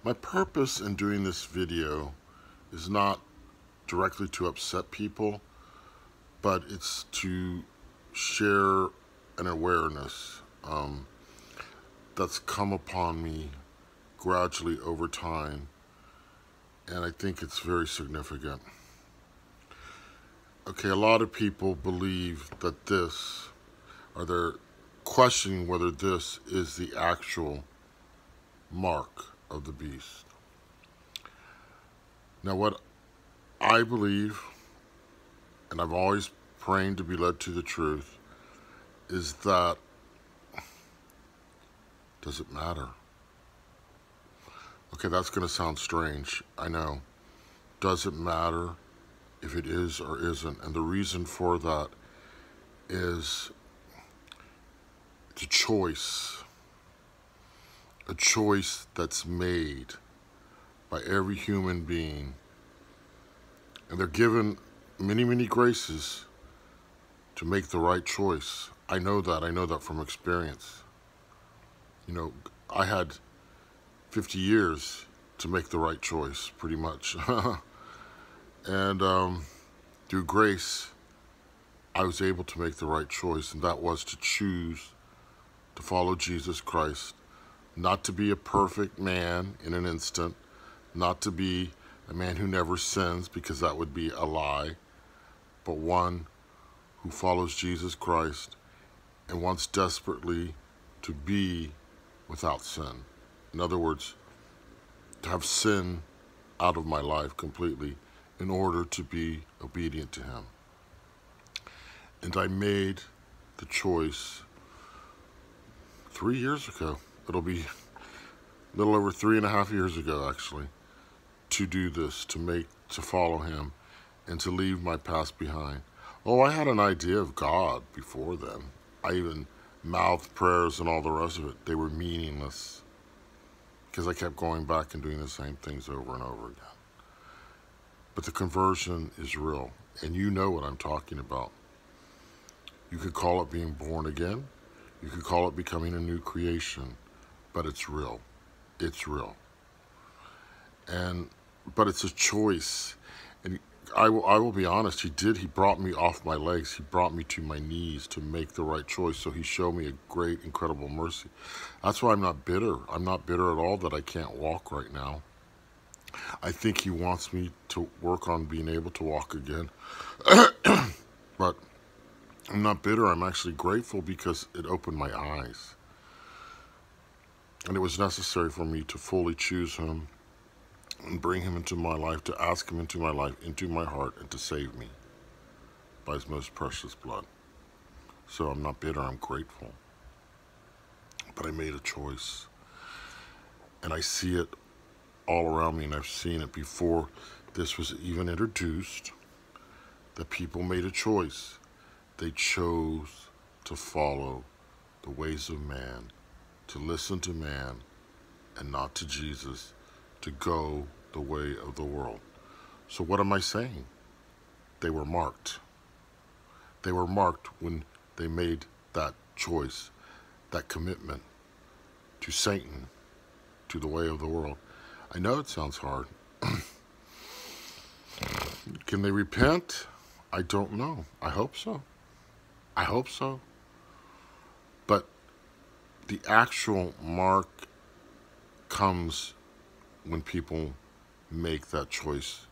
My purpose in doing this video is not directly to upset people, but it's to share an awareness that's come upon me gradually over time, and I think it's very significant. Okay, a lot of people believe that this, or they're questioning whether this is the actual mark of the beast. Now, what I believe, and I've always prayed to be led to the truth, is that does it matter? Okay, that's going to sound strange, I know. Does it matter if it is or isn't? And the reason for that is it's a choice that's made by every human being. And they're given many, many graces to make the right choice. I know that from experience. You know, I had 50 years to make the right choice, pretty much. And through grace, I was able to make the right choice, and that was to choose to follow Jesus Christ, not to be a perfect man in an instant, not to be a man who never sins, because that would be a lie, but one who follows Jesus Christ and wants desperately to be without sin. In other words, to have sin out of my life completely in order to be obedient to Him. And I made the choice 3 years ago. It'll be a little over 3.5 years ago, actually, to do this, to follow Him and to leave my past behind. Oh, I had an idea of God before then. I even mouthed prayers and all the rest of it. They were meaningless because I kept going back and doing the same things over and over again. But the conversion is real, and you know what I'm talking about. You could call it being born again. You could call it becoming a new creation, but it's real. It's real. But it's a choice. And I will be honest, He brought me off my legs. He brought me to my knees to make the right choice. So He showed me a great, incredible mercy. That's why I'm not bitter. I'm not bitter at all that I can't walk right now. I think He wants me to work on being able to walk again. But I'm not bitter. I'm actually grateful because it opened my eyes. And it was necessary for me to fully choose Him and bring Him into my life, to ask Him into my life, into my heart, and to save me by His most precious blood. So I'm not bitter, I'm grateful. But I made a choice. And I see it all around me, and I've seen it before this was even introduced, that people made a choice. They chose to follow the ways of man, to listen to man and not to Jesus, to go the way of the world. So what am I saying? They were marked. They were marked when they made that choice, that commitment to Satan, to the way of the world. I know it sounds hard. Can they repent? I don't know. I hope so. I hope so. But the actual mark comes when people make that choice.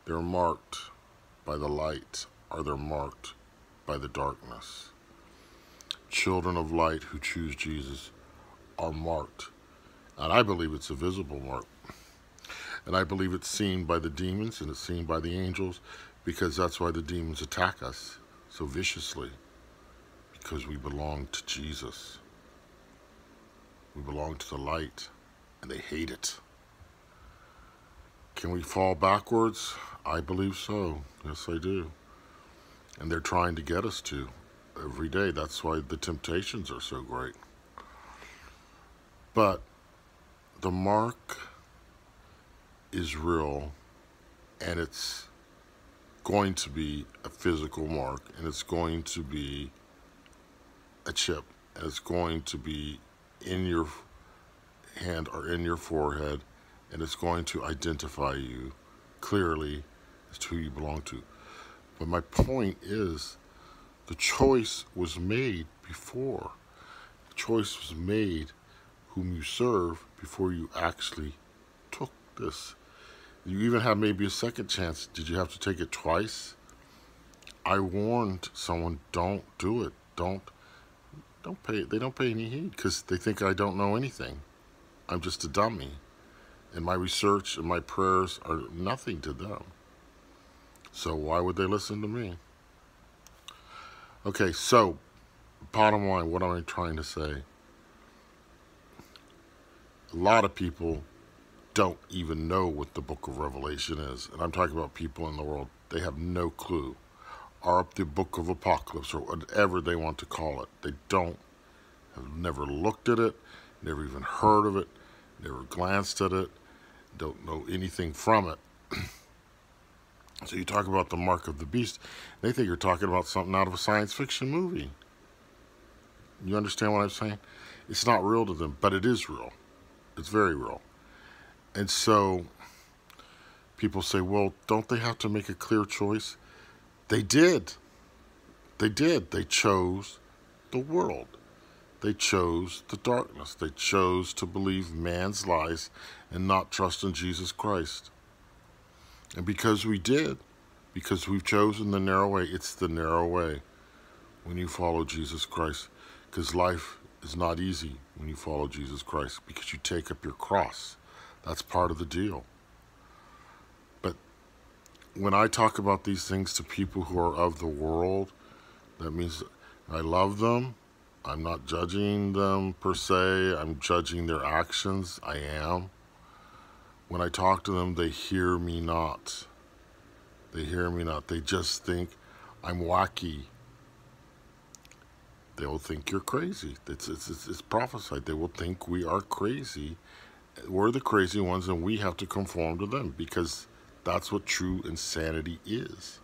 They're marked by the light, or they're marked by the darkness. Children of light who choose Jesus are marked. And I believe it's a visible mark. And I believe it's seen by the demons and it's seen by the angels, because that's why the demons attack us so viciously. Because we belong to Jesus. We belong to the light, and they hate it. Can we fall backwards? I believe so. Yes, I do. And they're trying to get us to every day. That's why the temptations are so great. But the mark is real, and it's going to be a physical mark, and it's going to be a chip, and it's going to be in your hand or in your forehead, and it's going to identify you clearly as to who you belong to. But my point is, the choice was made before. The choice was made whom you serve before you actually took this. You even have maybe a second chance. Did you have to take it twice? I warned someone, don't do it. Don't pay. They don't pay any heed because they think I don't know anything. I'm just a dummy. And my research and my prayers are nothing to them. So why would they listen to me? Okay, so bottom line, what am I trying to say? A lot of people don't even know what the book of Revelation is. And I'm talking about people in the world. They have no clue. Or the book of Apocalypse, or whatever they want to call it. They have never looked at it, never even heard of it, never glanced at it, don't know anything from it. So you talk about the mark of the beast, they think you're talking about something out of a science fiction movie. You understand what I'm saying? It's not real to them, but it is real. It's very real. And so people say, well, don't they have to make a clear choice? They did. They did. They chose the world. They chose the darkness. They chose to believe man's lies and not trust in Jesus Christ. And because we did, because we've chosen the narrow way, it's the narrow way when you follow Jesus Christ. Because life is not easy when you follow Jesus Christ, because you take up your cross. That's part of the deal. But when I talk about these things to people who are of the world, that means I love them. I'm not judging them per se. I'm judging their actions. I am. When I talk to them, they hear me not. They hear me not. They just think I'm wacky. They'll think you're crazy. It's prophesied. They will think we are crazy. We're the crazy ones, and we have to conform to them, because that's what true insanity is.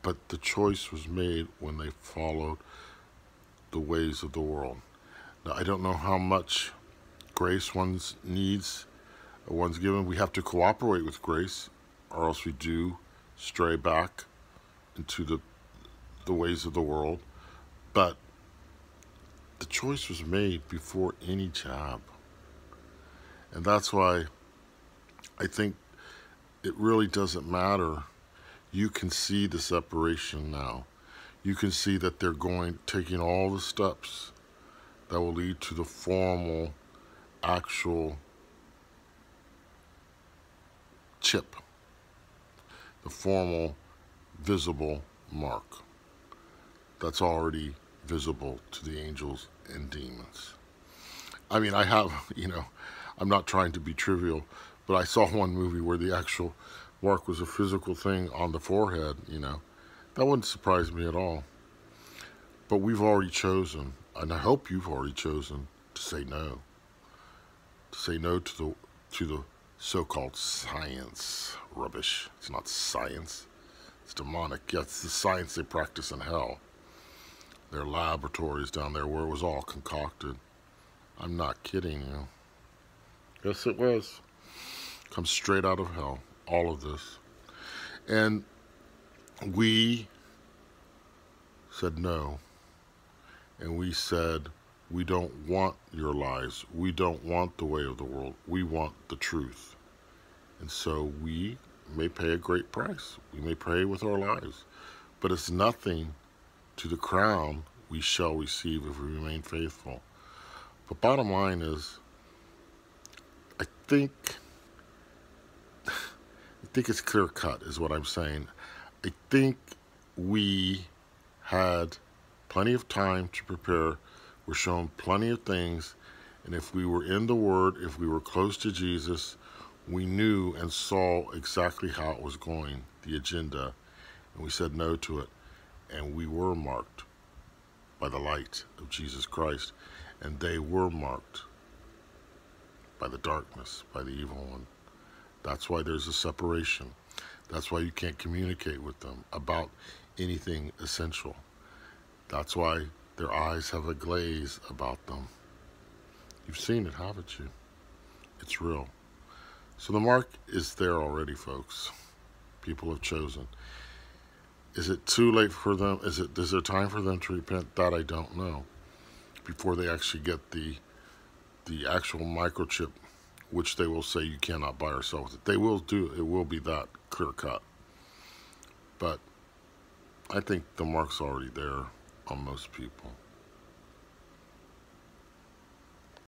But the choice was made when they followed the ways of the world. Now, I don't know how much grace one's needs, one's given. We have to cooperate with grace, or else we do stray back into the ways of the world. But the choice was made before any job. And that's why I think it really doesn't matter. You can see the separation now. You can see that they're taking all the steps that will lead to the formal, actual chip, the formal, visible mark that's already visible to the angels and demons. I mean, I'm not trying to be trivial, but I saw one movie where the actual mark was a physical thing on the forehead, That wouldn't surprise me at all. But we've already chosen, and I hope you've already chosen, to say no. To say no to the so-called science rubbish. It's not science. It's demonic. Yeah, it's the science they practice in hell. Their laboratories down there where it was all concocted. I'm not kidding you. Yes, it was. Comes straight out of hell, all of this. And we said no. And we said, we don't want your lies. We don't want the way of the world. We want the truth. And so we may pay a great price. We may pay with our lives. But it's nothing to the crown we shall receive if we remain faithful. But bottom line is, I think it's clear cut is what I'm saying. I think we had plenty of time to prepare. We're shown plenty of things. And if we were in the Word, if we were close to Jesus, we knew and saw exactly how it was going, the agenda. And we said no to it. And we were marked by the light of Jesus Christ. And they were marked by the darkness, by the evil one. That's why there's a separation. That's why you can't communicate with them about anything essential. That's why their eyes have a glaze about them. You've seen it, haven't you? It's real. So the mark is there already, folks. People have chosen. Is it too late for them? Is there time for them to repent? That I don't know. Before they actually get the actual microchip, which they will say you cannot buy or sell with it. They will do it. Will be that clear cut. But I think the mark's already there on most people.